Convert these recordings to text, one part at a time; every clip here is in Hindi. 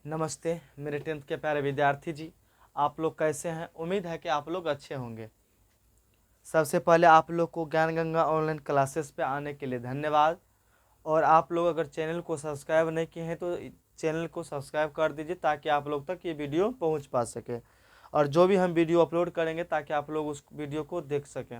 नमस्ते मेरे 10th के प्यारे विद्यार्थी जी। आप लोग कैसे हैं? उम्मीद है कि आप लोग अच्छे होंगे। सबसे पहले आप लोग को ज्ञान गंगा ऑनलाइन क्लासेस पे आने के लिए धन्यवाद। और आप लोग अगर चैनल को सब्सक्राइब नहीं किए हैं तो चैनल को सब्सक्राइब कर दीजिए ताकि आप लोग तक ये वीडियो पहुंच पा सके और जो भी हम वीडियो अपलोड करेंगे ताकि आप लोग उस वीडियो को देख सकें।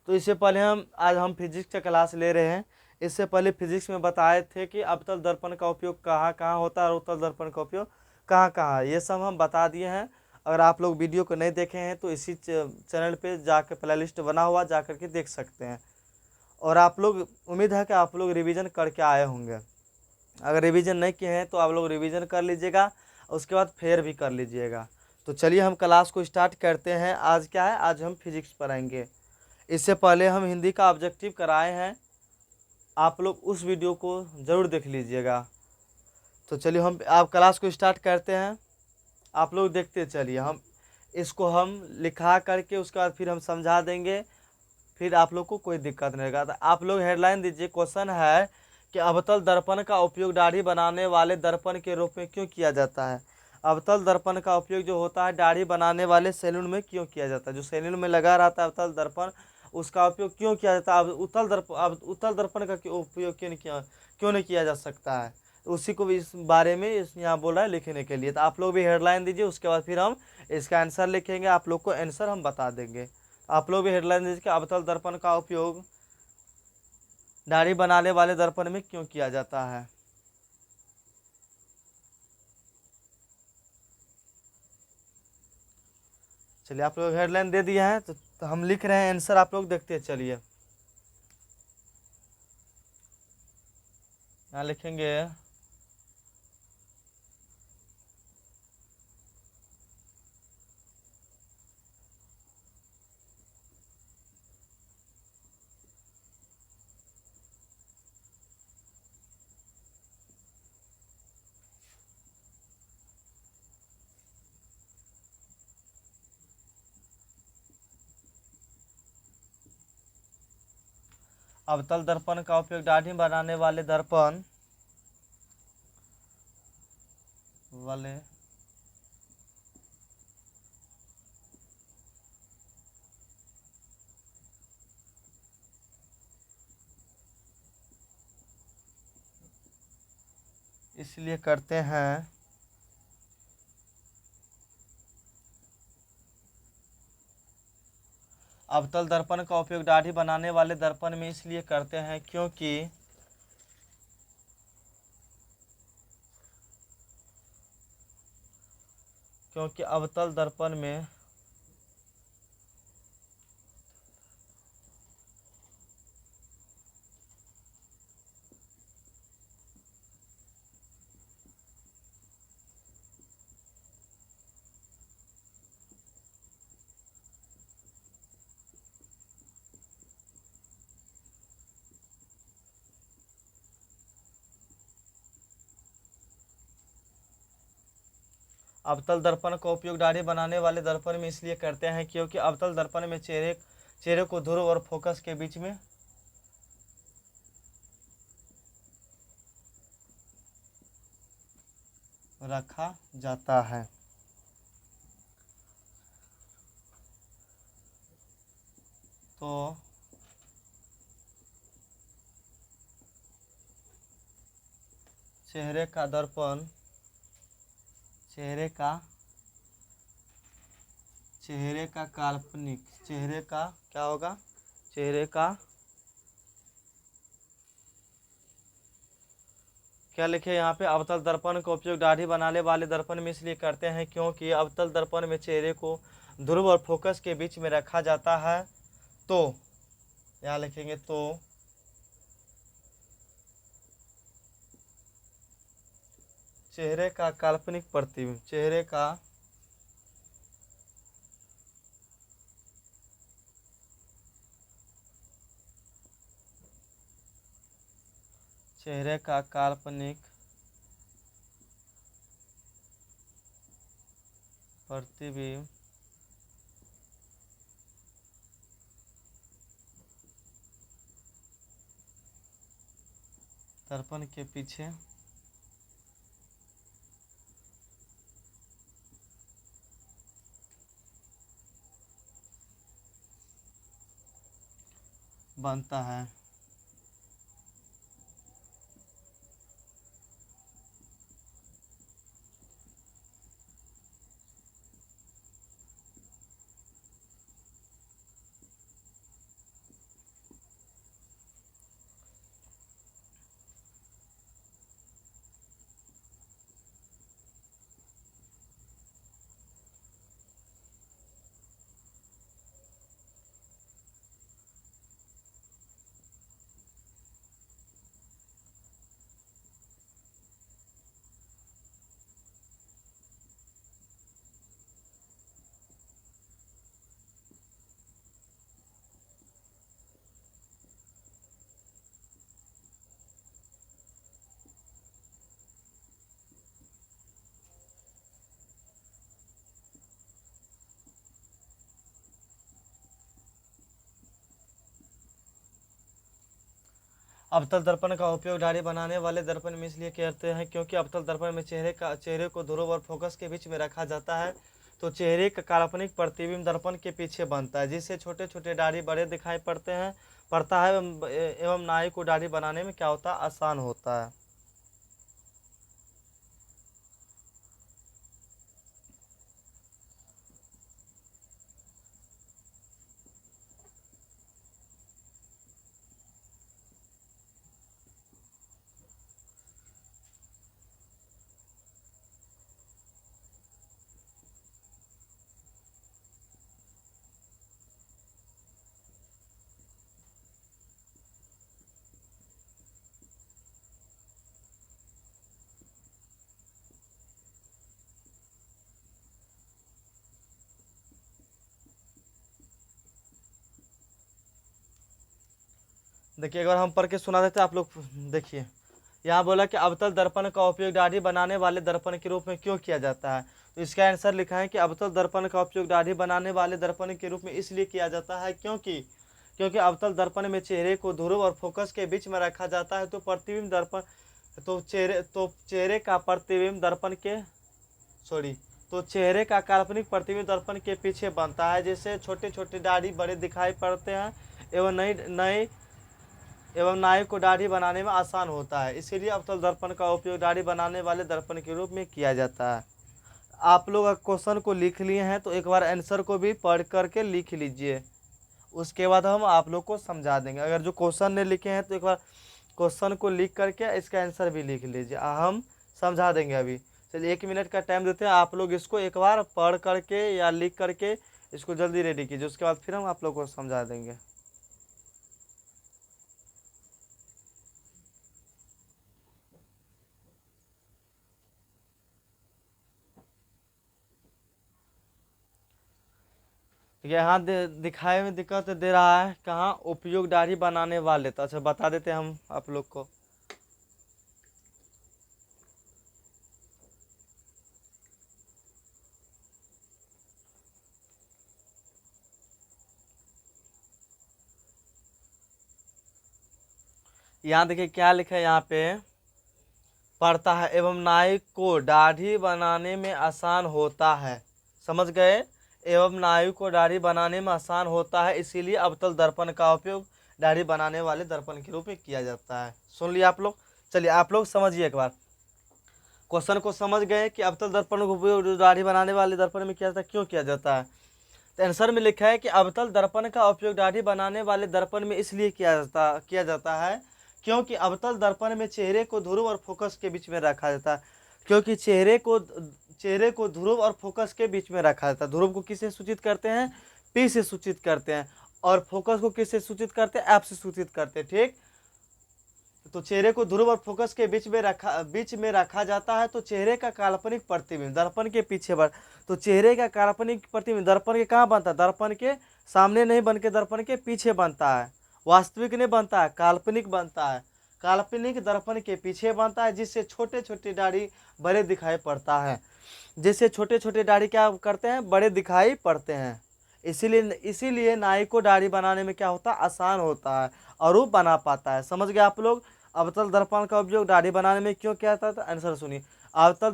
तो इससे पहले आज हम फिजिक्स का क्लास ले रहे हैं। इससे पहले फिजिक्स में बताए थे कि अवतल दर्पण का उपयोग कहाँ कहाँ होता है और उत्तल दर्पण का उपयोग कहाँ कहाँ है, ये सब हम बता दिए हैं। अगर आप लोग वीडियो को नहीं देखे हैं तो इसी चैनल पे जाकर प्ले लिस्ट बना हुआ जा कर के देख सकते हैं। और आप लोग, उम्मीद है कि आप लोग रिवीजन करके आए होंगे। अगर रिवीजन नहीं किए हैं तो आप लोग रिवीजन कर लीजिएगा, उसके बाद फेयर भी कर लीजिएगा। तो चलिए हम क्लास को स्टार्ट करते हैं। आज क्या है, आज हम फिजिक्स पढ़ाएंगे। इससे पहले हम हिंदी का ऑब्जेक्टिव कराए हैं, आप लोग उस वीडियो को ज़रूर देख लीजिएगा। तो चलिए हम आप क्लास को स्टार्ट करते हैं। आप लोग देखते चलिए, हम लिखा करके उसके बाद फिर हम समझा देंगे, फिर आप लोग को कोई दिक्कत नहीं रहेगा। तो आप लोग हेडलाइन दीजिए। क्वेश्चन है कि अवतल दर्पण का उपयोग दाढ़ी बनाने वाले दर्पण के रूप में क्यों किया जाता है? अवतल दर्पण का उपयोग जो होता है दाढ़ी बनाने वाले सैलून में क्यों किया जाता है? जो सैलून में लगा रहता है अवतल दर्पण, उसका उपयोग क्यों किया जाता है? अब उत्तल दर्पण का उपयोग क्यों नहीं किया जा सकता है? तो उसी को भी इस बारे में यहाँ बोल रहा है लिखने के लिए। तो आप लोग भी हेडलाइन दीजिए, उसके बाद फिर हम इसका आंसर लिखेंगे, आप लोग को आंसर हम बता देंगे। आप लोग भी हेडलाइन दीजिए कि अवतल दर्पण का उपयोग दाढ़ी बनाने वाले दर्पण में क्यों किया जाता है। चलिए आप लोग हेडलाइन दे दिया है तो हम लिख रहे हैं आंसर, आप लोग देखते चलिए। यहाँ लिखेंगे अवतल दर्पण का उपयोग दाढ़ी बनाने वाले दर्पण वाले इसलिए करते हैं अवतल दर्पण का उपयोग दाढ़ी बनाने वाले दर्पण में इसलिए करते हैं क्योंकि अवतल दर्पण में अवतल दर्पण का उपयोग दाढ़ी बनाने वाले दर्पण में इसलिए करते हैं क्योंकि अवतल दर्पण में चेहरे को ध्रुव और फोकस के बीच में रखा जाता है। तो चेहरे का दर्पण चेहरे का काल्पनिक चेहरे का क्या होगा? चेहरे का क्या लिखे यहाँ पे? अवतल दर्पण का उपयोग दाढ़ी बनाने वाले दर्पण में इसलिए करते हैं क्योंकि अवतल दर्पण में चेहरे को ध्रुव और फोकस के बीच में रखा जाता है। तो यहाँ लिखेंगे तो चेहरे का काल्पनिक प्रतिबिंब चेहरे का काल्पनिक प्रतिबिंब दर्पण के पीछे बनता है। अवतल दर्पण का उपयोग दाढ़ी बनाने वाले दर्पण में इसलिए करते हैं क्योंकि अवतल दर्पण में चेहरे को ध्रुव और फोकस के बीच में रखा जाता है, तो चेहरे का काल्पनिक प्रतिबिंब दर्पण के पीछे बनता है, जिससे छोटे छोटे दाढ़ी बड़े दिखाई पड़ता है एवं नाई को दाढ़ी बनाने में क्या होता है, आसान होता है। देखिए अगर हम पढ़ के सुना देते आप लोग देखिए, यहाँ बोला कि अवतल दर्पण का उपयोग दाढ़ी बनाने वाले दर्पण के रूप में क्यों किया जाता है, तो इसका आंसर लिखा है कि अवतल दर्पण का उपयोग दाढ़ी बनाने वाले दर्पण के रूप में इसलिए किया जाता है क्योंकि अवतल दर्पण में चेहरे को ध्रुव और फोकस के बीच में रखा जाता है, तो प्रतिबिंब दर्पण चेहरे का प्रतिबिंब दर्पण के तो चेहरे का काल्पनिक प्रतिबिंब दर्पण के पीछे बनता है, जिससे छोटे छोटे दाढ़ी बड़े दिखाई पड़ते हैं एवं नाई को दाढ़ी बनाने में आसान होता है, इसीलिए अवतल दर्पण का उपयोग दाढ़ी बनाने वाले दर्पण के रूप में किया जाता है। आप लोग क्वेश्चन को लिख लिए हैं तो एक बार आंसर को भी पढ़ करके लिख लीजिए, उसके बाद हम आप लोग को समझा देंगे। अगर जो क्वेश्चन ने लिखे हैं तो एक बार क्वेश्चन को लिख करके इसका आंसर भी लिख लीजिए, हम समझा देंगे। अभी चलिए 1 मिनट का टाइम देते हैं, आप लोग इसको एक बार पढ़ करके या लिख करके इसको जल्दी रेडी कीजिए, उसके बाद फिर हम आप लोग को समझा देंगे। यहाँ दिखाए में दिक्कत दे रहा है, कहाँ उपयोग दाढ़ी बनाने वाले, तो अच्छा बता देते हैं हम आप लोग को। यहाँ देखिए क्या लिखा है, यहाँ पे पड़ता है एवं नाई को दाढ़ी बनाने में आसान होता है, समझ गए, एवं नाई को दाढ़ी बनाने में आसान होता है, इसीलिए अवतल दर्पण का उपयोग दाढ़ी बनाने वाले दर्पण के रूप में किया जाता है। सुन लिया आप लोग। चलिए आप लोग समझिए एक बार, क्वेश्चन को समझ गए कि अवतल दर्पण का उपयोग दाढ़ी बनाने वाले दर्पण में किया जाता है, क्यों किया जाता है। तो आंसर में लिखा है कि अवतल दर्पण का उपयोग दाढ़ी बनाने वाले दर्पण में इसलिए किया जाता है क्योंकि अवतल दर्पण में चेहरे को ध्रुव और फोकस के बीच में रखा जाता है, क्योंकि चेहरे को ध्रुव और फोकस के बीच में रखा जाता है। ध्रुव को किससे सूचित करते हैं, पी से सूचित करते हैं, और फोकस को किससे सूचित करते हैं, एफ से सूचित करते हैं, ठीक। तो चेहरे को ध्रुव और फोकस के बीच में रखा जाता है, तो चेहरे का काल्पनिक प्रतिबिंब दर्पण के पीछे तो चेहरे का काल्पनिक प्रतिबिंब दर्पण के कहाँ बनता है, दर्पण के सामने नहीं बन के दर्पण के पीछे बनता है, वास्तविक नहीं बनता है, काल्पनिक बनता है। काल्पनिक दर्पण के पीछे बनता है, जिससे छोटे छोटे दाढ़ी बड़े दिखाई पड़ता है, जिससे छोटे छोटे दाढ़ी क्या करते हैं, बड़े दिखाई पड़ते हैं। इसीलिए नाई को दाढ़ी बनाने में क्या होता है, आसान होता है और वो बना पाता है। समझ गए आप लोग। अवतल दर्पण का उपयोग दाढ़ी बनाने में क्यों किया जाता है, आंसर सुनिए। अवतल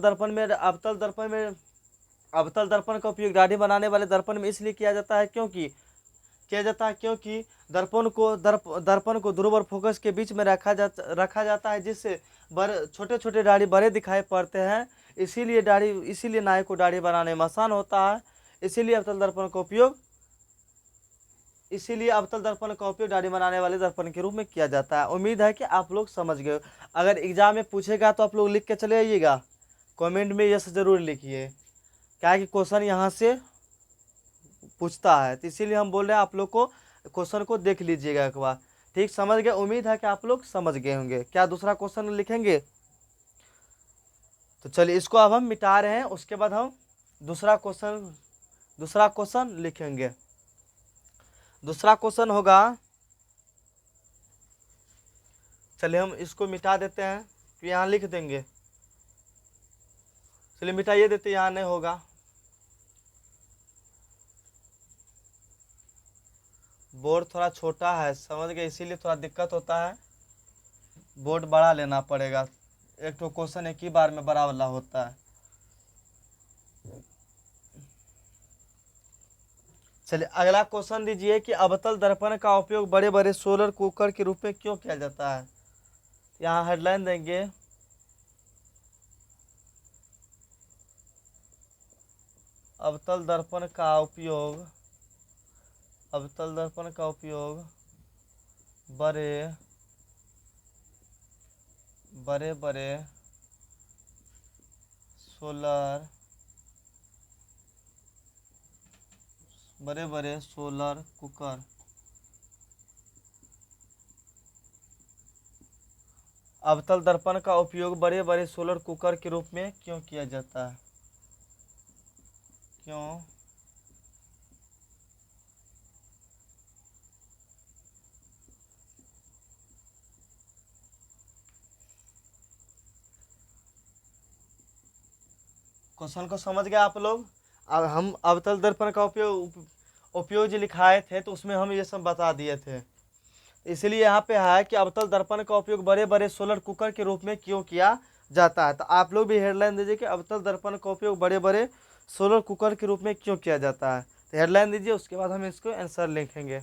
दर्पण का उपयोग दाढ़ी बनाने वाले दर्पण में इसलिए किया जाता है क्योंकि दर्पण को ध्रुव और फोकस के बीच में रखा जाता है, जिससे छोटे छोटे दाढ़ी बड़े दिखाई पड़ते हैं। इसीलिए नाई को दाढ़ी बनाने में आसान होता है। इसीलिए अवतल दर्पण का उपयोग दाढ़ी बनाने वाले दर्पण के रूप में किया जाता है। उम्मीद है कि आप लोग समझ गए। अगर एग्जाम में पूछेगा तो आप लोग लिख के चले आइएगा, कमेंट में यस जरूर लिखिए, क्या है कि क्वेश्चन यहाँ से पूछता है। तो इसीलिए हम बोल रहे हैं आप लोग को क्वेश्चन को देख लीजिएगा एक बार। ठीक, समझ गए? उम्मीद है कि आप लोग समझ गए होंगे। क्या दूसरा क्वेश्चन लिखेंगे? तो चलिए इसको अब हम मिटा रहे हैं, उसके बाद हम दूसरा क्वेश्चन लिखेंगे। दूसरा क्वेश्चन होगा, चलिए हम इसको मिटा देते हैं, तो यहाँ लिख देंगे। चलिए मिटाइए देते, यहाँ नहीं होगा। बोर्ड थोड़ा छोटा है, समझ गए, इसीलिए थोड़ा दिक्कत होता है। बोर्ड बड़ा लेना पड़ेगा, एक तो क्वेश्चन एक ही बार में बड़ा वाला होता है। चलिए अगला क्वेश्चन दीजिए कि अवतल दर्पण का उपयोग बड़े बड़े सोलर कुकर के रूप में क्यों किया जाता है। यहाँ हेडलाइन देंगे, अवतल दर्पण का उपयोग बड़े बड़े सोलर कुकर अवतल दर्पण का उपयोग बड़े बड़े सोलर कुकर के रूप में क्यों किया जाता है? क्यों क्वेश्चन को समझ गए आप लोग? अब हम अवतल दर्पण का उपयोग जो लिखाए थे तो उसमें हम ये सब बता दिए थे। इसलिए यहाँ पे है कि अवतल दर्पण का उपयोग बड़े बड़े सोलर कुकर के रूप में क्यों किया जाता है। तो आप लोग भी हेडलाइन दीजिए कि अवतल दर्पण का उपयोग बड़े बड़े सोलर कुकर के रूप में क्यों किया जाता है। तो हेडलाइन दीजिए, उसके बाद हम इसको आंसर लिखेंगे।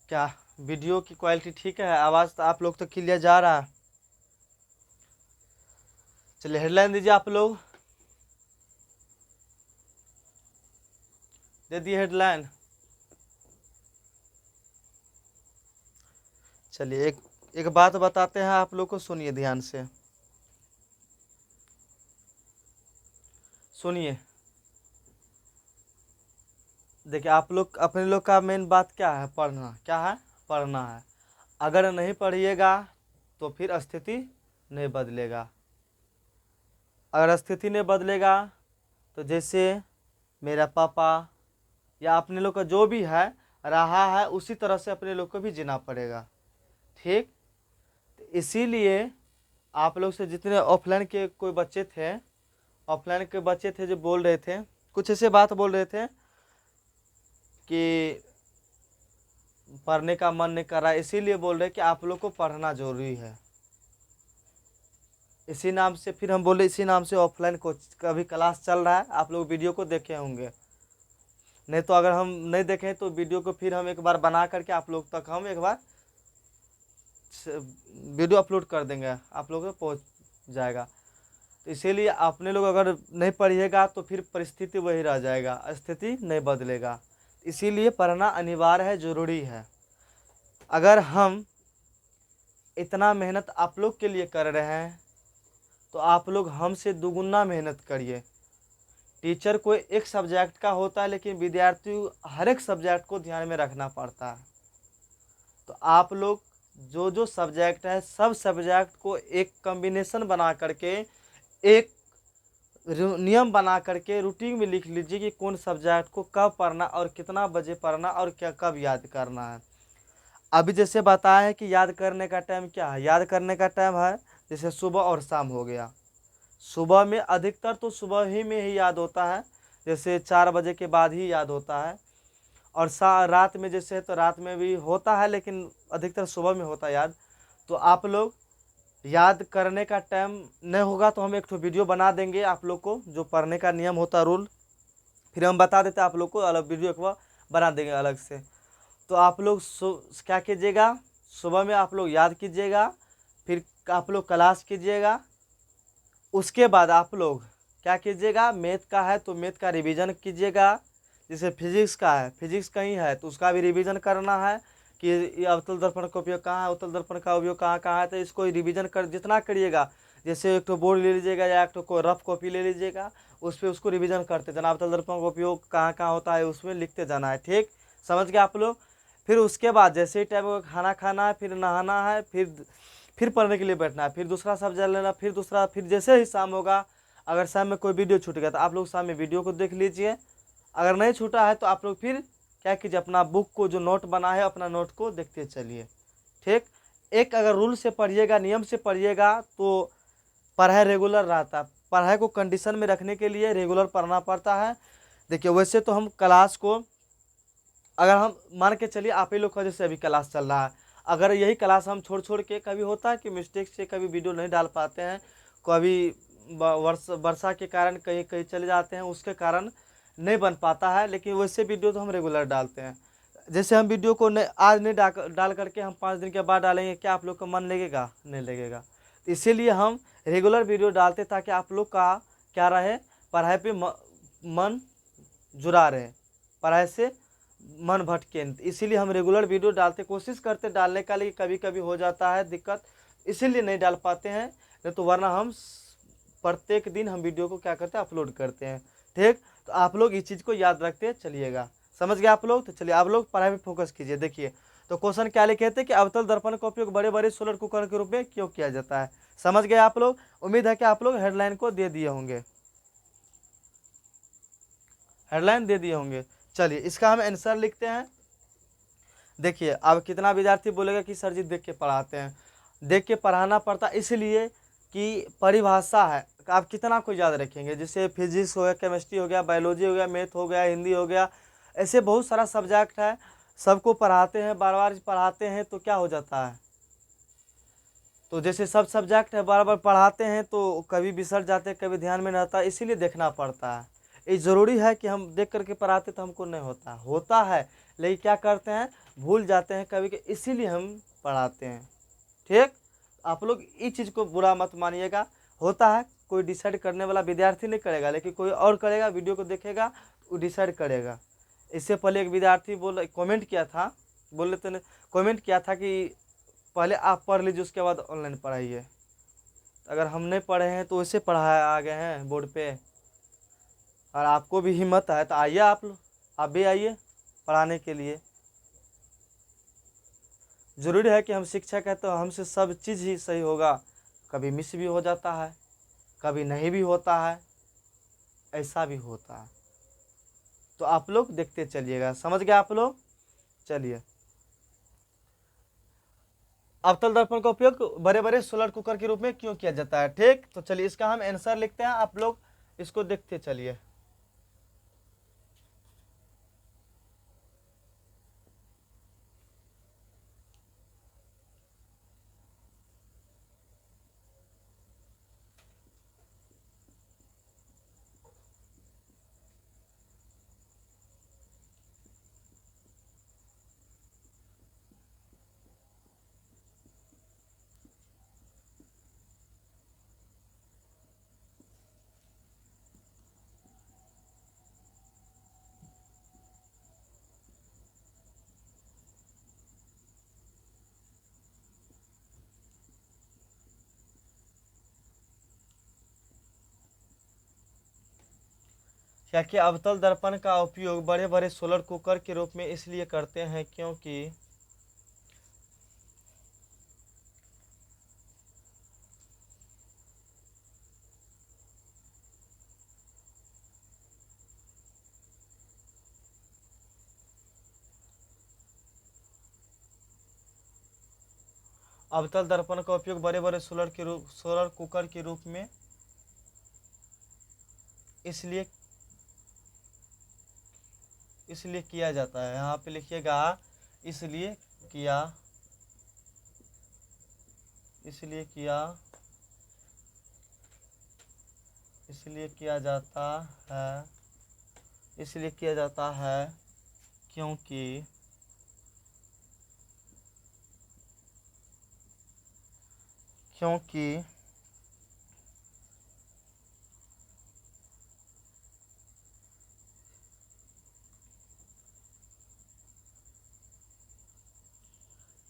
क्या वीडियो की क्वालिटी ठीक है? आवाज़ तो आप लोग तो क्लियर जा रहा है? चलिए हेडलाइन दीजिए, आप लोग दे दिए हेडलाइन। चलिए एक बात बताते हैं आप लोग को, सुनिए ध्यान से सुनिए। देखिए आप लोग, अपने लोग का मेन बात क्या है? पढ़ना। क्या है? पढ़ना है। अगर नहीं पढ़िएगा तो फिर स्थिति नहीं बदलेगा। अगर स्थिति नहीं बदलेगा तो जैसे मेरा पापा या अपने लोग का जो भी है रहा है, उसी तरह से अपने लोग को भी जीना पड़ेगा। ठीक, तो इसीलिए आप लोग से जितने ऑफलाइन के कोई बच्चे थे, जो बोल रहे थे, कुछ ऐसे बात बोल रहे थे कि पढ़ने का मन नहीं कर रहा, इसीलिए बोल रहे कि आप लोग को पढ़ना जरूरी है। इसी नाम से फिर हम बोले, इसी नाम से ऑफलाइन कोच का भी क्लास चल रहा है, आप लोग वीडियो को देखे होंगे। नहीं तो अगर हम नहीं देखें तो वीडियो को फिर हम एक बार बना करके आप लोग तक हम एक बार वीडियो अपलोड कर देंगे, आप लोगों को पहुंच जाएगा। तो इसीलिए अपने लोग अगर नहीं पढ़िएगा तो फिर परिस्थिति वही रह जाएगा, स्थिति नहीं बदलेगा। इसीलिए पढ़ना अनिवार्य है, ज़रूरी है। अगर हम इतना मेहनत आप लोग के लिए कर रहे हैं तो आप लोग हमसे दुगुना मेहनत करिए। टीचर कोई एक सब्जेक्ट का होता है, लेकिन विद्यार्थी हर एक सब्जेक्ट को ध्यान में रखना पड़ता है। तो आप लोग जो सब्जेक्ट है, सब सब्जेक्ट को एक कॉम्बिनेशन बना करके, एक नियम बना करके रूटीन में लिख लीजिए कि कौन सब्जेक्ट को कब पढ़ना और कितना बजे पढ़ना और क्या कब याद करना है। अभी जैसे बताया है कि याद करने का टाइम क्या है, याद करने का टाइम है जैसे सुबह और शाम हो गया। सुबह में अधिकतर तो सुबह ही में ही याद होता है, जैसे 4 बजे के बाद ही याद होता है। और रात में जैसे है तो रात में भी होता है, लेकिन अधिकतर सुबह में होता है याद। तो आप लोग याद करने का टाइम नहीं होगा तो हम एक तो वीडियो बना देंगे आप लोग को, जो पढ़ने का नियम होता है रूल, फिर हम बता देते हैं आप लोग को, अलग वीडियो एक बार बना देंगे अलग से। तो आप लोग क्या कीजिएगा, सुबह में आप लोग याद कीजिएगा, फिर आप लोग क्लास कीजिएगा। उसके बाद आप लोग क्या कीजिएगा, मैथ का है तो मैथ का रिवीजन कीजिएगा। जैसे फिजिक्स का है, फिजिक्स कहीं है तो उसका भी रिवीजन करना है कि ये अवतल दर्पण का उपयोग कहाँ है, अवतल दर्पण का उपयोग कहाँ कहाँ है, तो इसको रिवीजन कर जितना करिएगा। जैसे एक तो बोर्ड ले लीजिएगा या एक तो कोई रफ कॉपी ले लीजिएगा, उस पर उसको रिवीजन करते जाना, अवतल दर्पण का उपयोग कहाँ कहाँ होता है उसमें लिखते जाना है। ठीक, समझ गए आप लोग। फिर उसके बाद जैसे ही टाइम खाना खाना है, फिर नहाना है, फिर पढ़ने के लिए बैठना है, फिर दूसरा सब्जेक्ट लेना, फिर दूसरा, फिर जैसे ही शाम होगा, अगर शाम में कोई वीडियो छूट गया तो आप लोग शाम में वीडियो को देख लीजिए। अगर नहीं छूटा है तो आप लोग फिर क्या कीजिए, अपना बुक को जो नोट बना है अपना नोट को देखते चलिए। ठीक, एक अगर रूल से पढ़िएगा, नियम से पढ़िएगा तो पढ़ाई रेगुलर रहता है। पढ़ाई को कंडीशन में रखने के लिए रेगुलर पढ़ना पड़ता है। देखिए वैसे तो हम क्लास को, अगर हम मान के चलिए आप ही लोग का जैसे अभी क्लास चल रहा है, अगर यही क्लास हम छोड़ छोड़ के, कभी होता है कि मिस्टेक से कभी वीडियो नहीं डाल पाते हैं, कभी वर्षा के कारण कहीं कहीं चले जाते हैं, उसके कारण नहीं बन पाता है, लेकिन वैसे वीडियो तो हम रेगुलर डालते हैं। जैसे हम वीडियो को आज नहीं डाल करके हम 5 दिन के बाद डालेंगे, क्या आप लोग का मन लगेगा? नहीं लगेगा। तो इसीलिए हम रेगुलर वीडियो डालते ताकि आप लोग का क्या रहे, पढ़ाई पे मन जुड़ा रहे, पढ़ाई से मन भटके। इसीलिए हम रेगुलर वीडियो डालते, कोशिश करते डालने का, लेकिन कभी कभी हो जाता है दिक्कत, इसीलिए नहीं डाल पाते हैं। नहीं तो वरना हम प्रत्येक दिन हम वीडियो को क्या करते हैं, अपलोड करते हैं। ठीक, तो आप लोग इस चीज़ को याद रखते चलिएगा। समझ गए आप लोग? तो चलिए आप लोग पढ़ाई पे फोकस कीजिए। देखिए तो क्वेश्चन क्या लिखे थे कि अवतल दर्पण का उपयोग बड़े बड़े सोलर कुकर के रूप में क्यों किया जाता है। समझ गए आप लोग? उम्मीद है कि आप लोग हेडलाइन को दे दिए होंगे, हेडलाइन दे दिए होंगे। चलिए इसका हम आंसर लिखते हैं। देखिए अब कितना विद्यार्थी बोलेगा कि सर जी देख के पढ़ाते हैं। देख के पढ़ाना पड़ता इसलिए कि परिभाषा है, आप कितना को याद रखेंगे। जैसे फिजिक्स हो गया, केमिस्ट्री हो गया, बायोलॉजी हो गया, मैथ हो गया, हिंदी हो गया, ऐसे बहुत सारा सब्जेक्ट है, सबको पढ़ाते हैं, बार बार पढ़ाते हैं तो क्या हो जाता है, तो जैसे सब सब्जेक्ट है बार बार पढ़ाते हैं तो कभी बिसर जाते हैं, कभी ध्यान में नहीं रहता, इसीलिए देखना पड़ता है। ये ज़रूरी है कि हम देख करके पढ़ाते तो हमको नहीं होता है, लेकिन क्या करते हैं, भूल जाते हैं कभी के, इसीलिए हम पढ़ाते हैं। ठीक, आप लोग इस चीज़ को बुरा मत मानिएगा। होता है, कोई डिसाइड करने वाला विद्यार्थी नहीं करेगा, लेकिन कोई और करेगा, वीडियो को देखेगा वो डिसाइड करेगा। इससे पहले एक विद्यार्थी कमेंट किया था, बोल लेते ने कमेंट किया था कि पहले आप पढ़ लीजिए उसके बाद ऑनलाइन पढ़ाइए। अगर हम नहीं पढ़े हैं तो वैसे पढ़ाए आ गए हैं बोर्ड पे, और आपको भी हिम्मत है तो आइए आप भी आइए पढ़ाने के लिए। ज़रूरी है कि हम शिक्षक हैं तो हमसे सब चीज़ ही सही होगा, कभी मिस भी हो जाता है, कभी नहीं भी होता है, ऐसा भी होता है। तो आप लोग देखते चलिएगा। समझ गए आप लोग? चलिए, अवतल दर्पण का उपयोग बड़े बड़े सोलर कुकर के रूप में क्यों किया जाता है। ठीक, तो चलिए इसका हम आंसर लिखते हैं, आप लोग इसको देखते चलिए। क्या कि अवतल दर्पण का उपयोग बड़े बड़े सोलर कुकर के रूप में इसलिए करते हैं क्योंकि अवतल दर्पण का उपयोग बड़े बड़े सोलर कुकर के रूप में इसलिए किया जाता है। यहाँ पे लिखिएगा इसलिए किया इसलिए किया जाता है, इसलिए किया जाता है क्योंकि क्योंकि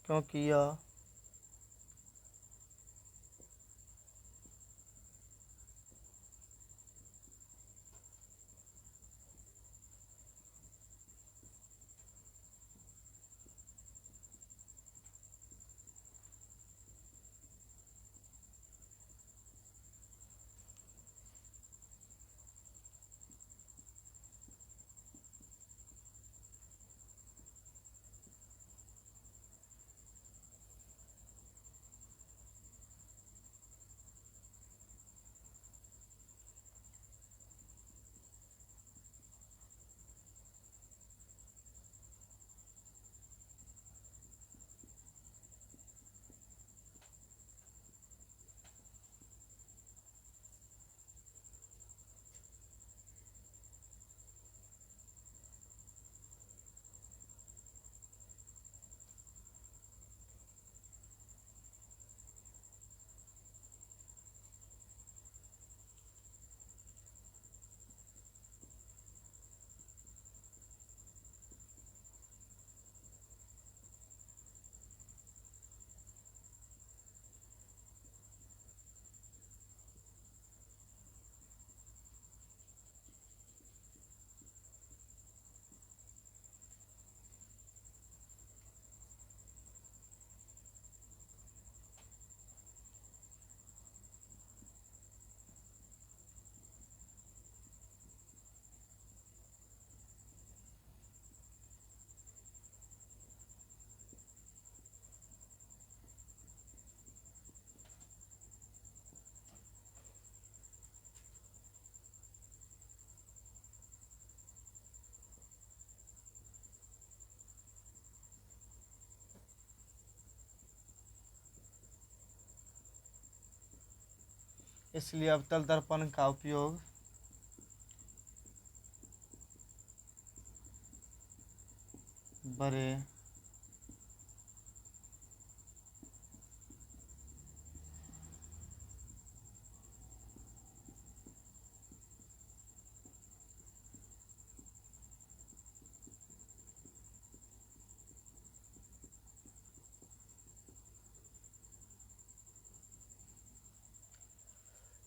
क्योंकि यह इसलिए अवतल दर्पण का उपयोग बड़े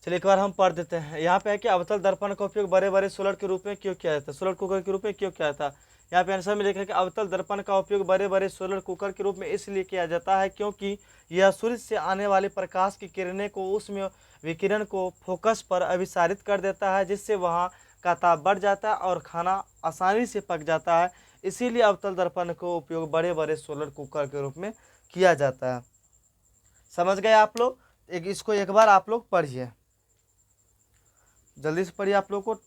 चलिए एक बार हम पढ़ देते हैं। यहाँ पे है कि अवतल दर्पण का उपयोग बड़े बड़े सोलर के रूप में क्यों किया जाता है, सोलर कुकर के रूप में क्यों किया जाता है। यहाँ पे आंसर में लिखा है कि अवतल दर्पण का उपयोग बड़े बड़े सोलर कुकर के रूप में इसलिए किया जाता है क्योंकि यह सूर्य से आने वाली प्रकाश की किरणें को उसमें विकिरण को फोकस पर अभिसारित कर देता है, जिससे वहाँ का ताप बढ़ जाता है और खाना आसानी से पक जाता है। इसीलिए अवतल दर्पण का उपयोग बड़े बड़े सोलर कुकर के रूप में किया जाता है। समझ गए आप लोग? इसको एक बार आप लोग पढ़िए, जल्दी से पढ़िए आप लोग को।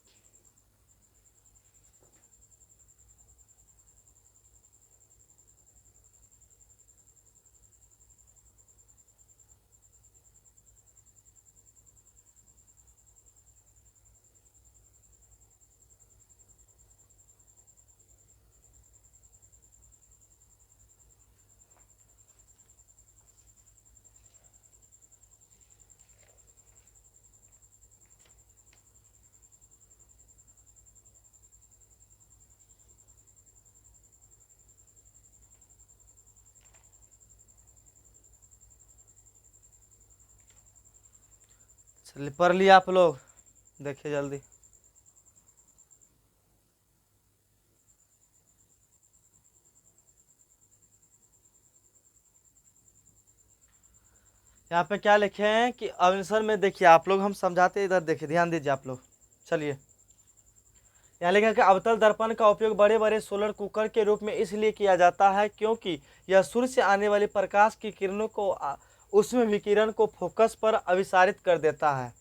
चलिए पढ़ लिया आप लोग, देखिए जल्दी। यहाँ पे क्या लिखे हैं कि आंसर में देखिए आप लोग, हम समझाते इधर देखिए, ध्यान दीजिए आप लोग। चलिए यहाँ लिखा है कि अवतल दर्पण का उपयोग बड़े बड़े सोलर कुकर के रूप में इसलिए किया जाता है क्योंकि यह सूर्य से आने वाली प्रकाश की किरणों को उसमें विकिरण को फोकस पर अभिसारित कर देता है।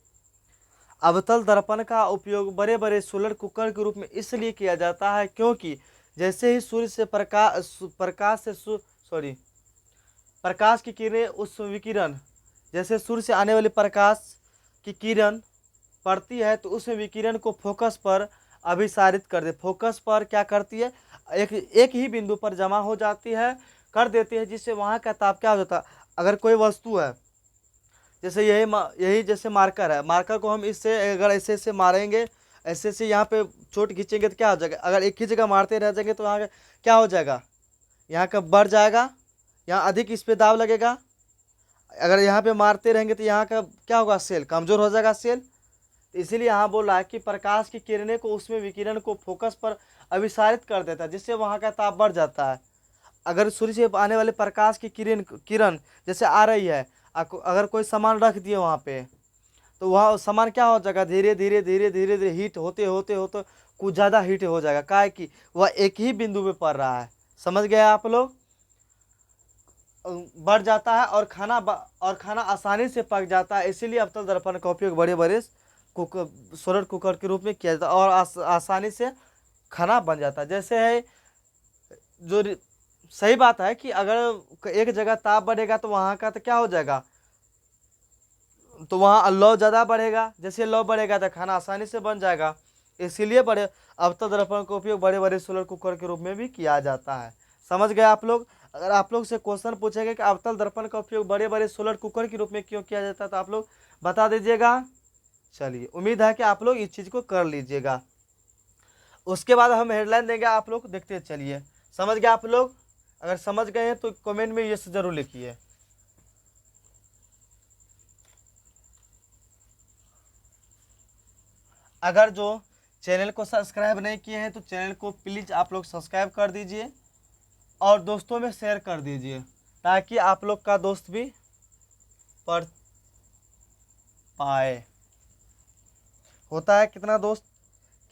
अवतल दर्पण का उपयोग बड़े बड़े सोलर कुकर के रूप में इसलिए किया जाता है क्योंकि जैसे ही सूर्य से प्रकाश की किरणें उस विकिरण जैसे सूर्य से आने वाली प्रकाश की किरण पड़ती है तो उसमें विकिरण को फोकस पर अभिसारित कर दे। फोकस पर क्या करती है, एक ही बिंदु पर जमा हो जाती है, कर देती है, जिससे वहाँ का ताप क्या हो जाता है। अगर कोई वस्तु है, जैसे यही जैसे मार्कर है, मार्कर को हम इससे अगर ऐसे ऐसे मारेंगे, ऐसे ऐसे यहाँ पे चोट खींचेंगे तो क्या हो जाएगा, अगर एक ही जगह मारते रह जाएंगे तो यहाँ क्या हो जाएगा, यहाँ का बढ़ जाएगा, यहाँ अधिक इस पे दाब लगेगा। अगर यहाँ पे मारते रहेंगे तो यहाँ का क्या होगा, सेल कमजोर हो जाएगा सेल। तो इसीलिए यहाँ बोल रहा है कि प्रकाश की किरणें को उसमें विकिरण को फोकस पर अभिसारित कर देता है, जिससे वहाँ का ताप बढ़ जाता है। अगर सूर्य से आने वाले प्रकाश की किरण किरण जैसे आ रही है, अगर कोई सामान रख दिए वहाँ पे, तो वह सामान क्या हो जाएगा, धीरे धीरे धीरे धीरे धीरे हीट होते होते होते कुछ ज़्यादा हीट हो जाएगा। क्या है कि वह एक ही बिंदु पे पड़ रहा है। समझ गए आप लोग। बढ़ जाता है और खाना आसानी से पक जाता है। इसीलिए अवतल दर्पण का उपयोग बड़े बड़े कुकर, सोलर कुकर के रूप में किया जाता है और आसानी से खाना बन जाता है। जैसे है जो सही बात है कि अगर एक जगह ताप बढ़ेगा तो वहाँ का तो क्या हो जाएगा, तो वहाँ लौ ज़्यादा बढ़ेगा। जैसे लौ बढ़ेगा तो खाना आसानी से बन जाएगा। इसीलिए बड़े अवतल दर्पण का उपयोग बड़े बड़े सोलर कुकर के रूप में भी किया जाता है। समझ गए आप लोग। अगर आप लोग से क्वेश्चन पूछेंगे कि अवतल दर्पण का उपयोग बड़े बड़े सोलर कुकर के रूप में क्यों किया जाता है, तो आप लोग बता दीजिएगा। चलिए, उम्मीद है कि आप लोग इस चीज़ को कर लीजिएगा। उसके बाद हम हेडलाइन देंगे, आप लोग देखते चलिए। समझ गए आप लोग। अगर समझ गए हैं तो कमेंट में यस जरूर लिखिए। अगर जो चैनल को सब्सक्राइब नहीं किए हैं तो चैनल को प्लीज़ आप लोग सब्सक्राइब कर दीजिए और दोस्तों में शेयर कर दीजिए, ताकि आप लोग का दोस्त भी पढ़ पाए। होता है कितना दोस्त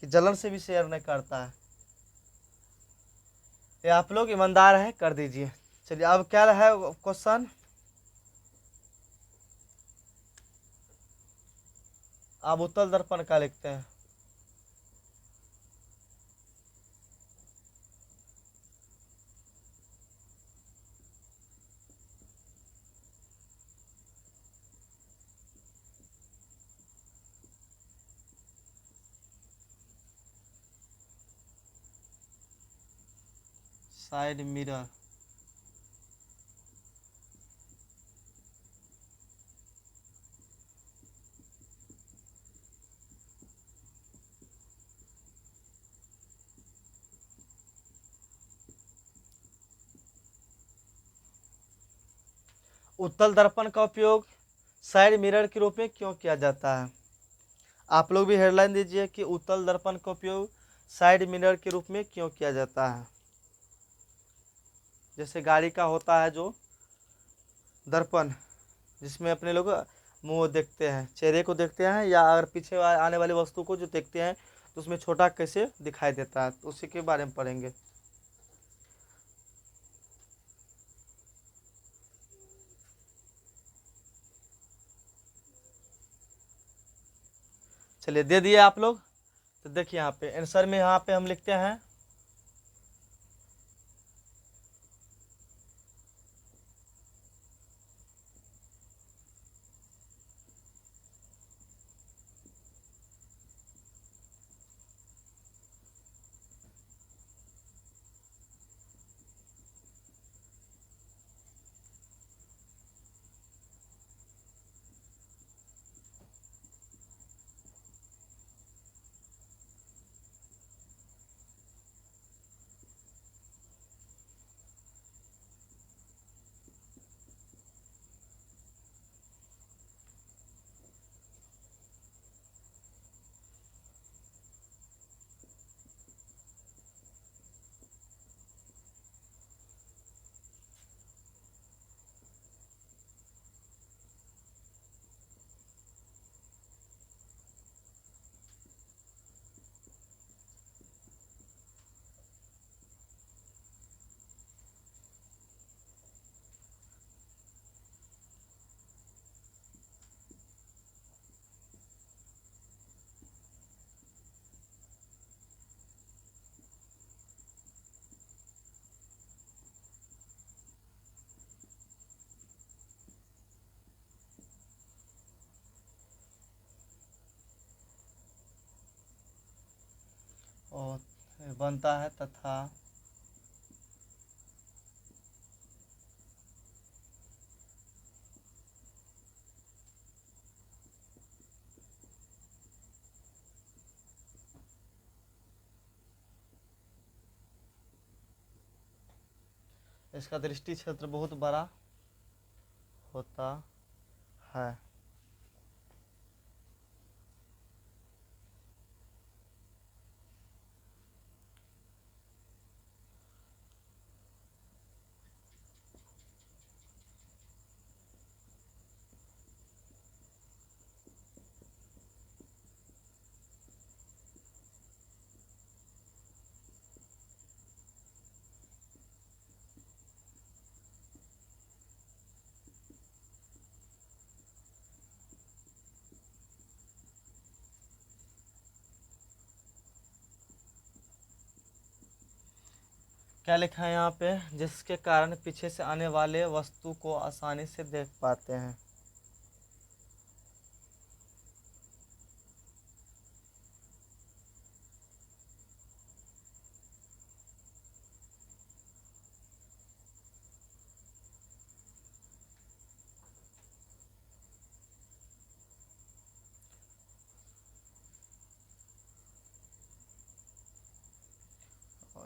कि जलन से भी शेयर नहीं करता है। ये आप लोग ईमानदार हैं, कर दीजिए। चलिए, अब क्या है क्वेश्चन। आप उत्तल दर्पण का लिखते हैं। साइड मिरर, उत्तल दर्पण का उपयोग साइड मिरर के रूप में क्यों किया जाता है। आप लोग भी हेडलाइन दीजिए कि उत्तल दर्पण का उपयोग साइड मिरर के रूप में क्यों किया जाता है। जैसे गाड़ी का होता है जो दर्पण, जिसमें अपने लोग मुंह देखते हैं, चेहरे को देखते हैं, या अगर पीछे आने वाली वस्तु को जो देखते हैं तो उसमें छोटा कैसे दिखाई देता है, तो उसी के बारे में पढ़ेंगे। चलिए, दे दिए आप लोग। तो देखिए यहाँ पे आंसर में यहाँ पे हम लिखते हैं और बनता है तथा इसका दृष्टि क्षेत्र बहुत बड़ा होता है। क्या लिखा है यहाँ पे? जिसके कारण पीछे से आने वाले वस्तु को आसानी से देख पाते हैं।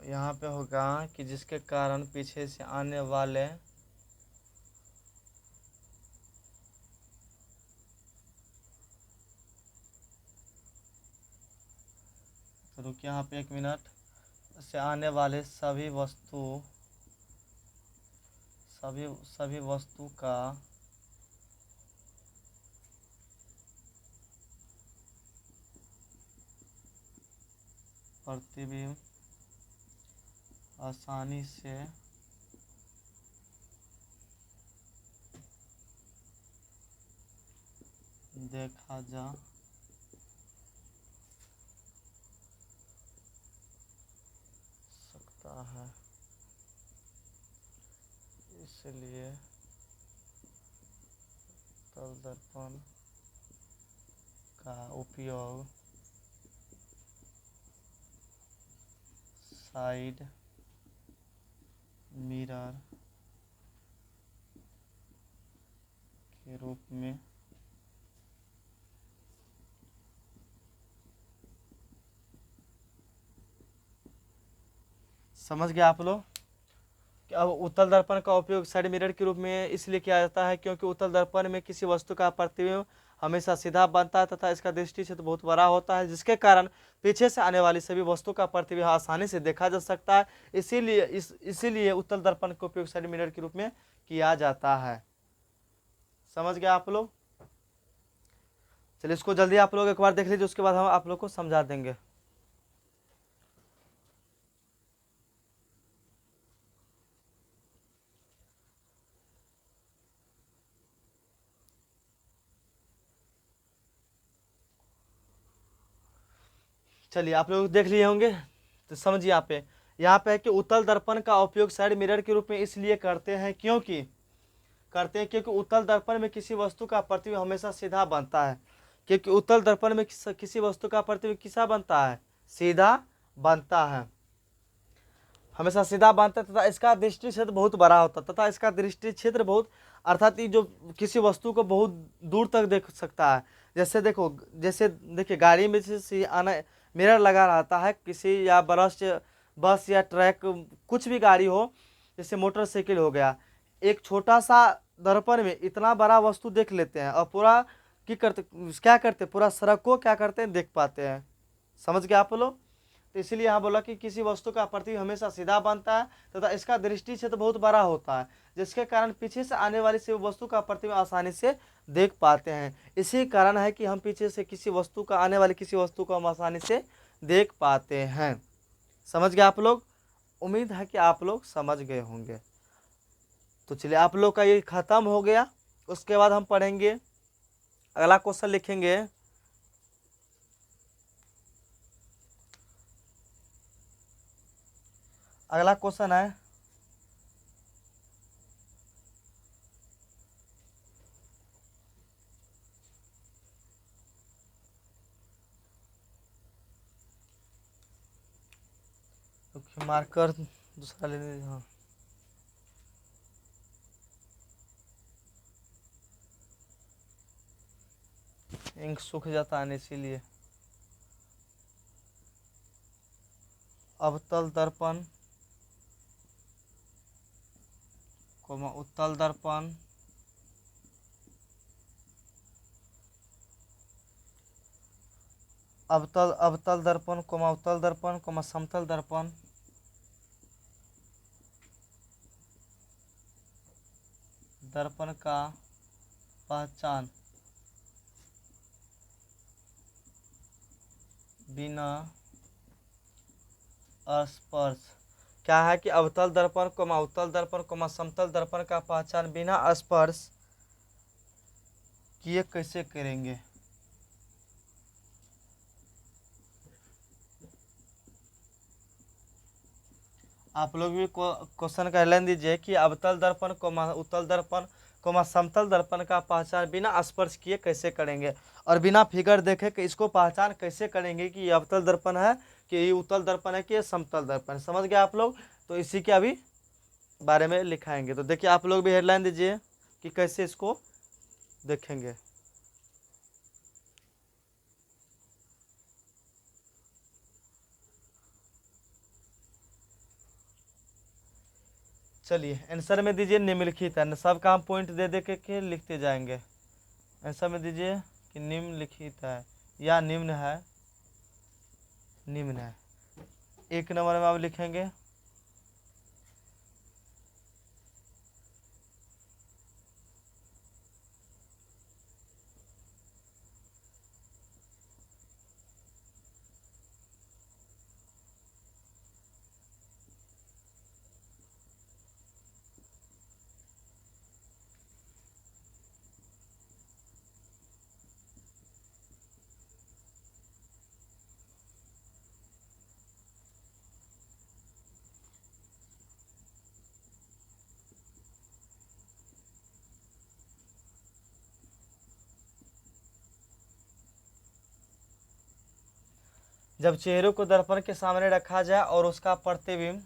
यहाँ पे होगा कि जिसके कारण पीछे से आने वाले तो रुकिए यहाँ पे 1 मिनट, से आने वाले सभी वस्तु का प्रतिबिंब आसानी से देखा जा सकता है। इसलिए तल दर्पण का उपयोग साइड मिरर के रूप में समझ गए आप लोग? कि अब उत्तल दर्पण का उपयोग साइड मिरर के रूप में इसलिए किया जाता है क्योंकि उत्तल दर्पण में किसी वस्तु का प्रतिबिंब हमेशा सीधा बनता है तथा इसका दृष्टि क्षेत्र बहुत बड़ा होता है, जिसके कारण पीछे से आने वाली सभी वस्तु का प्रतिबिंब आसानी से देखा जा सकता है। इसीलिए उत्तल दर्पण का उपयोग साइड मिरर के रूप में किया जाता है। समझ गए आप लोग? चलिए इसको जल्दी आप लोग एक बार देख लीजिए, उसके बाद हम आप लोग को समझा देंगे। चलिए आप लोग देख लिए होंगे तो समझिए यहाँ पे है कि उत्तल दर्पण का उपयोग साइड मिरर के रूप में इसलिए करते हैं क्योंकि उत्तल दर्पण में किसी वस्तु का प्रतिबिंब हमेशा सीधा बनता है। क्योंकि उत्तल दर्पण में किसी वस्तु का प्रतिबिंब किसा बनता है? सीधा बनता है, हमेशा सीधा बनता है तथा इसका दृष्टि क्षेत्र बहुत बड़ा होता है तथा इसका दृष्टि क्षेत्र बहुत अर्थात ये जो किसी वस्तु को बहुत दूर तक देख सकता है। जैसे देखिए गाड़ी में से आना मिरर लगा रहता है किसी या बस या ट्रक कुछ भी गाड़ी हो, जैसे मोटरसाइकिल हो गया, एक छोटा सा दर्पण में इतना बड़ा वस्तु देख लेते हैं और पूरा क्या करते पूरा सड़क को क्या करते हैं देख पाते हैं। समझ गए आप लोग? तो इसीलिए यहाँ बोला कि किसी वस्तु का प्रतिबिंब हमेशा सीधा बनता है तथा इसका दृष्टि क्षेत्र बहुत बड़ा होता है, जिसके कारण पीछे से आने वाली सभी वस्तु का प्रतिबिंब आसानी से देख पाते हैं। इसी कारण है कि हम पीछे से आने वाली किसी वस्तु को हम आसानी से देख पाते हैं। समझ गए आप लोग? उम्मीद है कि आप लोग समझ गए होंगे। तो चलिए आप लोग का ये खत्म हो गया। उसके बाद हम पढ़ेंगे अगला क्वेश्चन, लिखेंगे अगला क्वेश्चन है मार्कर दूसरा लेने, हाँ इंक सूख जाता है इसीलिए। अवतल दर्पण कोमा उत्तल दर्पण, अवतल दर्पण कोमा उत्तल दर्पण कोमा समतल दर्पण, दर्पण का पहचान बिना स्पर्श। क्या है कि अवतल दर्पण कोमा उत्तल दर्पण कोमा समतल दर्पण का पहचान बिना स्पर्श किए कैसे करेंगे। आप लोग भी क्वेश्चन का हेडलाइन दीजिए कि अवतल दर्पण कोमा उत्तल दर्पण कोमा समतल दर्पण का पहचान बिना स्पर्श किए कैसे करेंगे, और बिना फिगर देखे कि इसको पहचान कैसे करेंगे कि ये अवतल दर्पण है कि ये उत्तल दर्पण है कि ये समतल दर्पण है। समझ गए आप लोग, तो इसी के अभी बारे में लिखाएंगे। तो देखिए आप लोग भी हेडलाइन दीजिए कि कैसे इसको देखेंगे। चलिए आंसर में दीजिए निम्नलिखित है, सब काम पॉइंट दे दे के लिखते जाएंगे। आंसर में दीजिए कि निम्नलिखित है या निम्न है, निम्न है। एक नंबर में आप लिखेंगे जब चेहरे को दर्पण के सामने रखा जाए और उसका प्रतिबिंब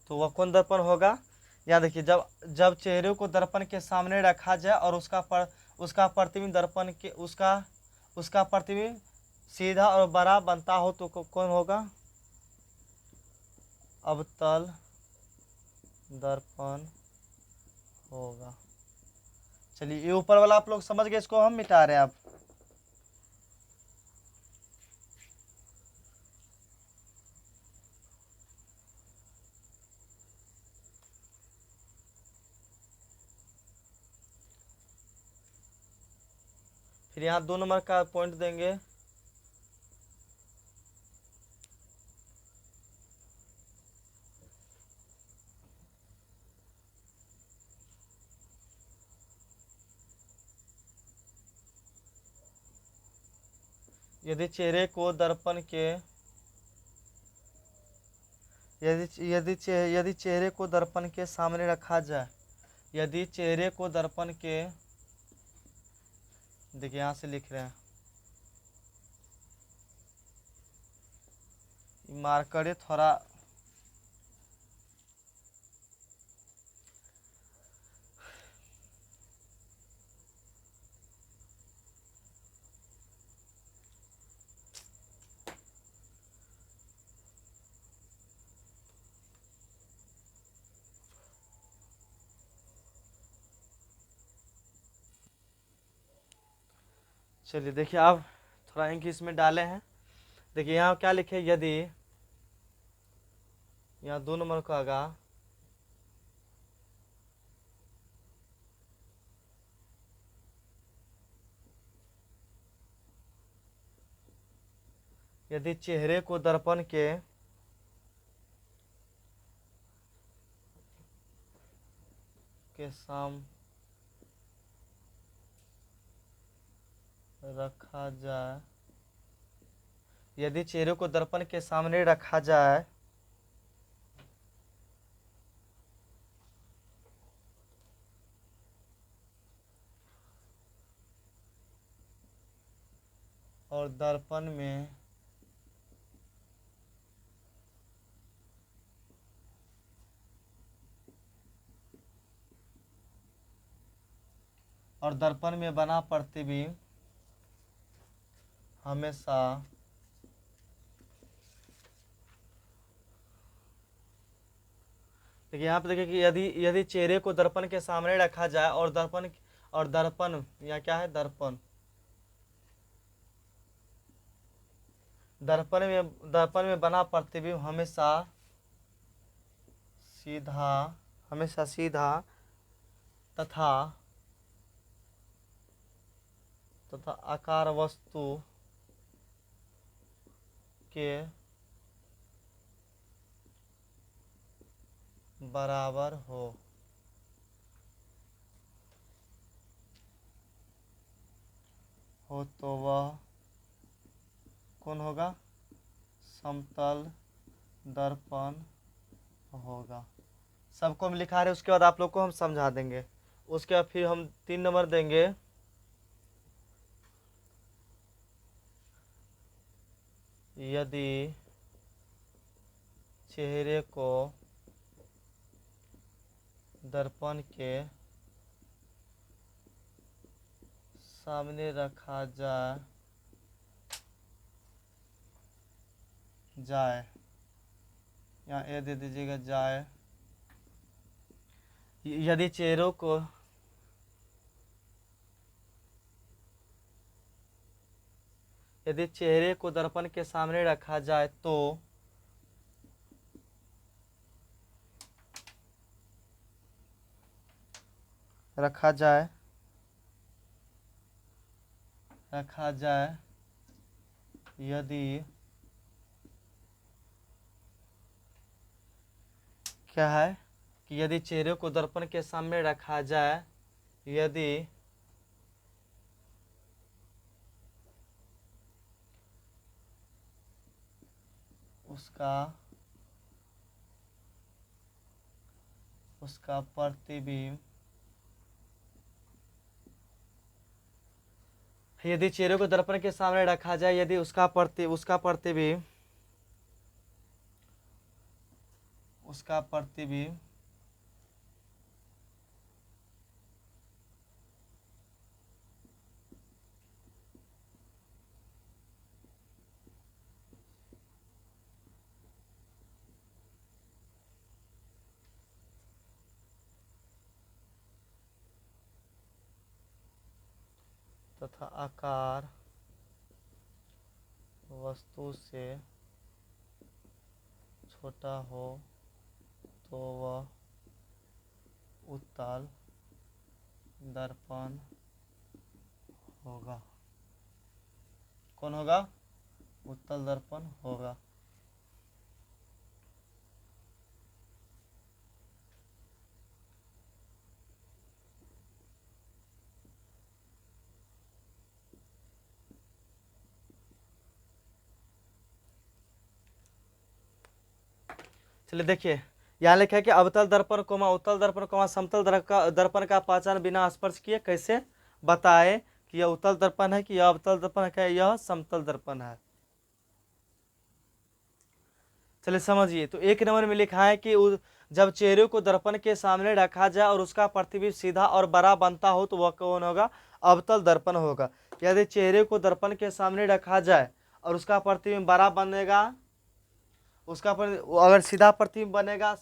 तो वह कौन दर्पण होगा। यहाँ देखिए जब जब चेहरे को दर्पण के सामने रखा जाए और उसका प्रतिबिंब दर्पण के उसका प्रतिबिंब सीधा और बड़ा बनता हो तो कौन होगा, अवतल दर्पण होगा। चलिए ये ऊपर वाला आप लोग समझ गए, इसको हम मिटा रहे हैं अब। फिर यहाँ 2 नंबर का पॉइंट देंगे, यदि चेहरे को दर्पण के यदि चेहरे को दर्पण के सामने रखा जाए, यदि चेहरे को दर्पण के, देखिए यहाँ से लिख रहे हैं, मार्कर थोड़ा चलिए देखिए आप थोड़ा इंक इसमें डाले हैं। देखिए यहाँ क्या लिखे, यदि यहाँ 2 नंबर का आगा यदि चेहरे को दर्पण के रखा जाए, यदि चेहरे को दर्पण के सामने रखा जाए और दर्पण में बना प्रतिबिंब हमेशा देखिए यहाँ पे देखिए कि यदि यदि चेहरे को दर्पण के सामने रखा जाए और दर्पण या क्या है दर्पण में बना प्रतिबिंब हमेशा सीधा तथा आकार वस्तु के बराबर हो तो वह कौन होगा? समतल दर्पण होगा। सबको हम लिखा रहे, उसके बाद आप लोग को हम समझा देंगे। उसके बाद फिर हम 3 नंबर देंगे, यदि चेहरे को दर्पण के सामने रखा जाए यहाँ ए दे दीजिएगा जाए, यदि चेहरे को दर्पण के सामने रखा जाए तो रखा जाए यदि क्या है कि यदि चेहरे को दर्पण के सामने रखा जाए, यदि उसका प्रतिबिंब, यदि चेहरे को दर्पण के सामने रखा जाए, यदि उसका प्रतिबिंब तथा आकार वस्तु से छोटा हो तो वह उत्तल दर्पण होगा। कौन होगा? उत्तल दर्पण होगा। चलिए देखिए, यहाँ लिखा है कि अवतल दर्पण कोमा उत्तल दर्पण कोमा समतल दर्पण का पहचान बिना स्पर्श किए कैसे बताए कि यह उत्तल दर्पण है, कि यह अवतल दर्पण है, यह समतल दर्पण है। चलिए समझिए, तो 1 नंबर में लिखा है कि जब चेहरे को दर्पण के सामने रखा जाए और उसका प्रतिबिंब सीधा और बड़ा बनता हो तो वह कौन होगा? अवतल दर्पण होगा। यदि चेहरे को दर्पण के सामने रखा जाए और उसका प्रतिबिंब बड़ा बनेगा, अगर सीधा प्रतिबिंब बनेगा,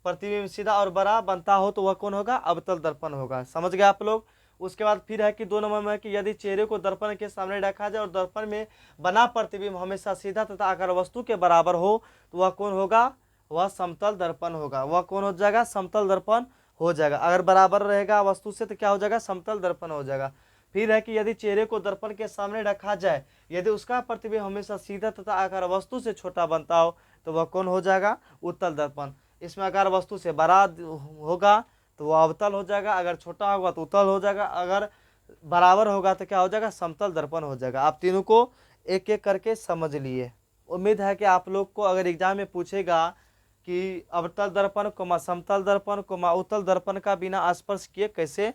प्रतिबिंब सीधा और बड़ा बनता हो तो वह कौन होगा? अवतल दर्पण होगा। समझ गए आप लोग? उसके बाद फिर है कि 2 नंबर में है कि यदि चेहरे को दर्पण के सामने रखा जाए और दर्पण में बना प्रतिबिंब हमेशा सीधा तथा आकार वस्तु के बराबर हो तो वह कौन होगा? वह समतल दर्पण होगा। वह कौन हो जाएगा? समतल दर्पण हो जाएगा। अगर बराबर रहेगा वस्तु से तो क्या हो जाएगा? समतल दर्पण हो जाएगा। फिर है कि यदि चेहरे को दर्पण के सामने रखा जाए, यदि उसका प्रतिबिंब हमेशा सीधा तथा आकार वस्तु से छोटा बनता हो तो वह कौन हो जाएगा? उत्तल दर्पण। इसमें आकार वस्तु से बड़ा होगा तो वह अवतल हो जाएगा, अगर छोटा होगा तो उत्तल हो जाएगा, अगर बराबर होगा तो क्या हो जाएगा, समतल दर्पण हो जाएगा। आप तीनों को एक एक करके समझ लिए। उम्मीद है कि आप लोग को अगर एग्जाम में पूछेगा कि अवतल दर्पण कोमा समतल दर्पण कोमा उत्तल दर्पण का बिना स्पर्श किए कैसे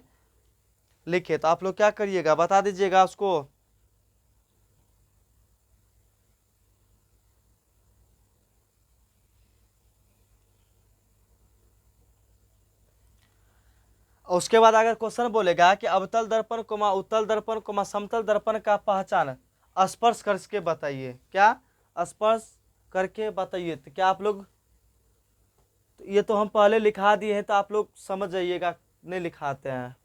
लिखे, तो आप लोग क्या करिएगा बता दीजिएगा उसको। और उसके बाद अगर क्वेश्चन बोलेगा कि अवतल दर्पण कोमा उत्तल दर्पण कोमा समतल दर्पण का पहचान स्पर्श करके बताइए, क्या स्पर्श करके बताइए, तो क्या आप लोग, तो ये तो हम पहले लिखा दिए हैं तो आप लोग समझ जाइएगा, नहीं लिखाते हैं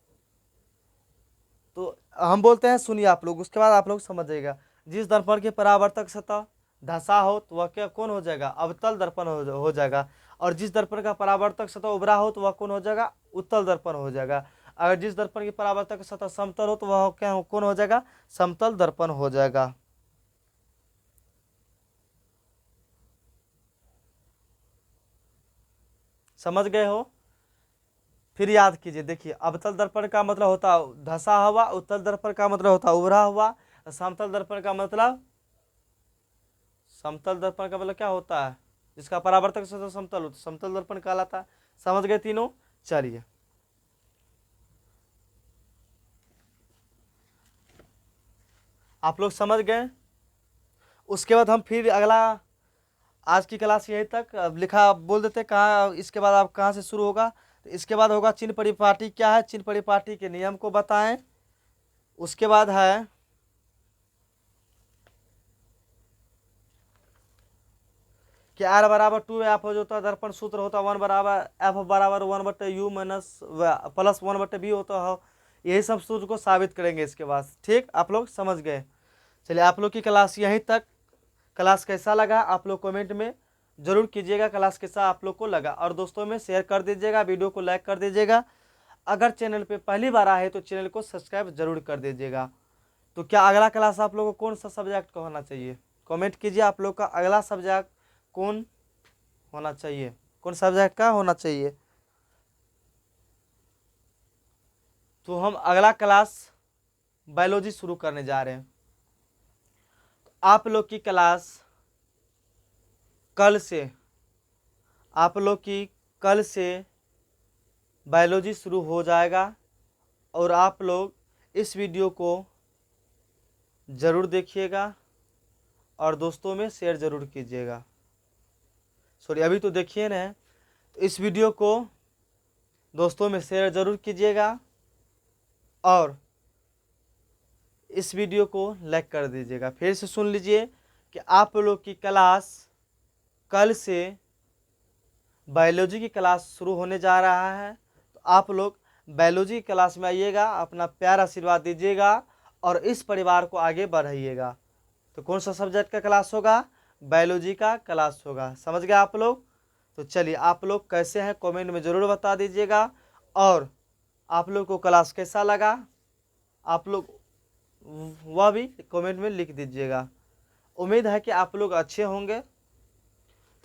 तो हम बोलते हैं सुनिए आप लोग, उसके बाद आप लोग समझ जाइएगा। जिस दर्पण की परावर्तक सतह धंसा हो तो वह क्या कौन हो जाएगा, अवतल दर्पण हो जाएगा। और जिस दर्पण का परावर्तक सतह उभरा हो तो वह कौन हो जाएगा, उत्तल दर्पण हो जाएगा। अगर जिस दर्पण की परावर्तक सतह समतल हो तो वह क्या कौन हो जाएगा, समतल दर्पण हो जाएगा। समझ गए हो, फिर याद कीजिए। देखिए अवतल दर्पण का मतलब होता है धंसा हुआ, उत्तल दर्पण का मतलब होता है उभरा हुआ, समतल दर्पण का मतलब, समतल दर्पण का मतलब क्या होता है, जिसका परावर्तक सतह समतल हो तो समतल दर्पण कहलाता है। समझ गए तीनों, चलिए आप लोग समझ गए। उसके बाद हम फिर अगला, आज की क्लास यहीं तक, अब लिखा बोल देते कहाँ, इसके बाद आप कहाँ से शुरू होगा, तो इसके बाद होगा चिन्ह परिपाटी क्या है, चिन्ह परिपाटी के नियम को बताएं। उसके बाद है कि R बराबर 2F हो जाता है, दर्पण सूत्र होता है 1 बराबर F बराबर 1/U माइनस प्लस 1/B होता है। यही सब सूत्र को साबित करेंगे इसके बाद, ठीक, आप लोग समझ गए। चलिए आप लोग की क्लास यहीं तक। क्लास कैसा लगा आप लोग कमेंट में जरूर कीजिएगा, क्लास कैसा आप लोग को लगा, और दोस्तों में शेयर कर दीजिएगा, वीडियो को लाइक कर दीजिएगा। अगर चैनल पे पहली बार आए तो चैनल को सब्सक्राइब जरूर कर दीजिएगा। तो क्या अगला क्लास आप लोगों को कौन सा सब्जेक्ट का होना चाहिए, कमेंट कीजिए। आप लोग का अगला सब्जेक्ट कौन होना चाहिए, कौन सब्जेक्ट का होना चाहिए। तो हम अगला क्लास बायोलॉजी शुरू करने जा रहे हैं। तो आप लोग की क्लास कल से, आप लोग की कल से बायोलॉजी शुरू हो जाएगा, और आप लोग इस वीडियो को ज़रूर देखिएगा और दोस्तों में शेयर ज़रूर कीजिएगा। सॉरी अभी तो देखिए ना, तो इस वीडियो को दोस्तों में शेयर ज़रूर कीजिएगा और इस वीडियो को लाइक कर दीजिएगा। फिर से सुन लीजिए कि आप लोग की क्लास कल से बायोलॉजी की क्लास शुरू होने जा रहा है। तो आप लोग बायोलॉजी की क्लास में आइएगा, अपना प्यार आशीर्वाद दीजिएगा और इस परिवार को आगे बढ़ाइएगा। तो कौन सा सब्जेक्ट का क्लास होगा, बायोलॉजी का क्लास होगा। समझ गए आप लोग। तो चलिए आप लोग कैसे हैं कमेंट में ज़रूर बता दीजिएगा, और आप लोग को क्लास कैसा लगा आप लोग वह भी कमेंट में लिख दीजिएगा। उम्मीद है कि आप लोग अच्छे होंगे।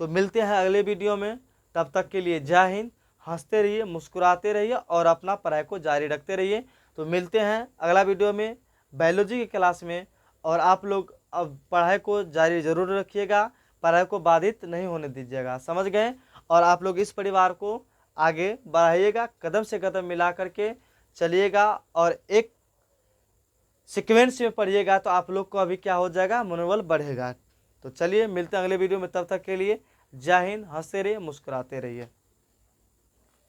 तो मिलते हैं अगले वीडियो में, तब तक के लिए जय हिंद। हंसते रहिए, मुस्कुराते रहिए और अपना पढ़ाई को जारी रखते रहिए। तो मिलते हैं अगला वीडियो में बायोलॉजी की क्लास में, और आप लोग अब पढ़ाई को जारी जरूर रखिएगा, पढ़ाई को बाधित नहीं होने दीजिएगा। समझ गए। और आप लोग इस परिवार को आगे बढ़ाइएगा, कदम से कदम मिला करके चलिएगा और एक सीक्वेंस में पढ़िएगा, तो आप लोग को अभी क्या हो जाएगा, मनोबल बढ़ेगा। तो चलिए मिलते हैं अगले वीडियो में, तब तक के लिए जय हिंद। हंसते रहिए, मुस्कुराते रहिए।